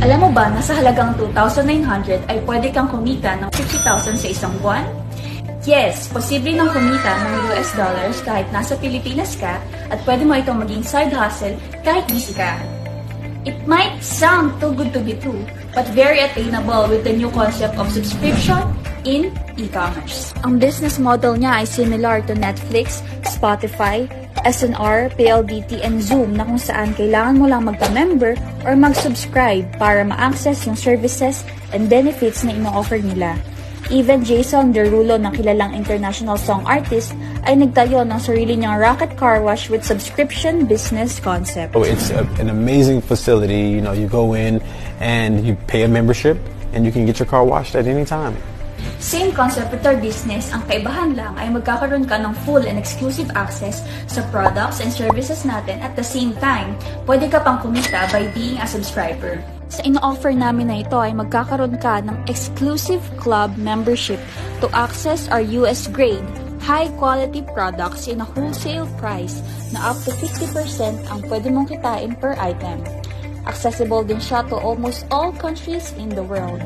Alam mo ba na sa halagang 2,900 ay pwede kang kumita ng 50,000 sa isang buwan? Yes, posible nang kumita ng US dollars kahit nasa Pilipinas ka at pwede mo itong maging side hustle kahit busy ka. It might sound too good to be true, but very attainable with the new concept of subscription in e-commerce. Ang business model niya ay similar to Netflix, Spotify, SNR, PLDT, and Zoom na kung saan kailangan mo lang magka-member or mag-subscribe para ma-access yung services and benefits na ino-offer nila. Even Jason Derulo, ng kilalang international song artist, ay nagtayo ng sarili niyang Rocket Car Wash with subscription business concept. It's an amazing facility. You know, you go in and you pay a membership and you can get your car washed at any time. Same concept with our business, ang kaibahan lang ay magkakaroon ka ng full and exclusive access sa products and services natin at the same time, pwede ka pang kumita by being a subscriber. Sa ino-offer namin na ito ay magkakaroon ka ng exclusive club membership to access our US grade, high-quality products in a wholesale price na up to 50% ang pwede mong kitain per item. Accessible din siya to almost all countries in the world.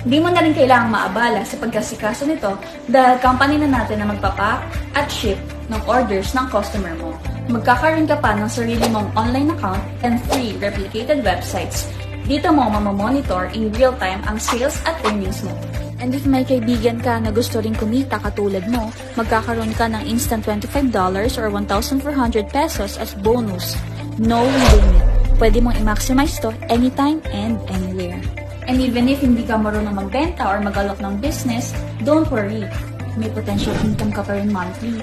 Hindi mo na rin kailangang maabala sa pagkasikaso nito dahil company na natin na magpapack at ship ng orders ng customer mo. Magkakaroon ka pa ng sarili mong online account and free replicated websites. Dito mo mamamonitor in real time ang sales at earnings mo. And if may kaibigan ka na gusto ring kumita katulad mo, magkakaroon ka ng instant $25 or 1,400 pesos as bonus. No limit. Pwede mong i-maximize to anytime and anywhere. And even if hindi ka marunong magbenta or mag-alok ng business, don't worry. May potential income ka pa rin monthly.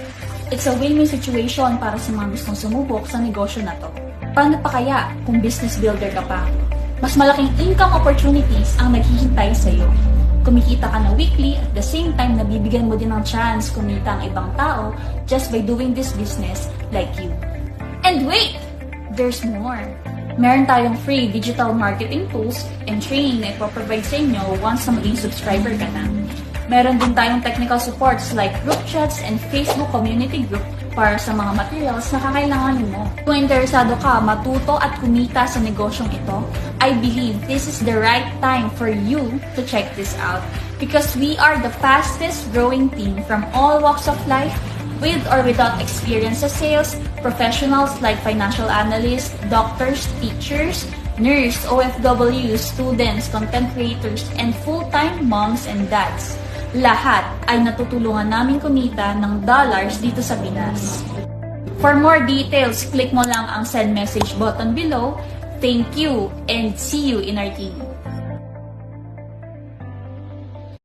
It's a win-win situation para sa mga gustong sumubok sa negosyo na to. Paano pa kaya kung business builder ka pa? Mas malaking income opportunities ang naghihintay sa'yo. Kumikita ka na weekly at the same time nabibigyan mo din ng chance kumita ang ibang tao just by doing this business like you. And wait! There's more! Meron tayong free digital marketing tools and training na ipoprovide sa inyo once na maging subscriber ka na. Meron din tayong technical supports like group chats and Facebook community group para sa mga materials na kakailanganin mo. Kung interesado ka matuto at kumita sa negosyong ito, I believe this is the right time for you to check this out because we are the fastest growing team from all walks of life with or without experience sa sales, professionals like financial analysts, doctors, teachers, nurse, OFW, students, content creators, and full-time moms and dads. Lahat ay natutulungan namin kumita ng dollars dito sa Pinas. For more details, click mo lang ang send message button below. Thank you and see you in our team.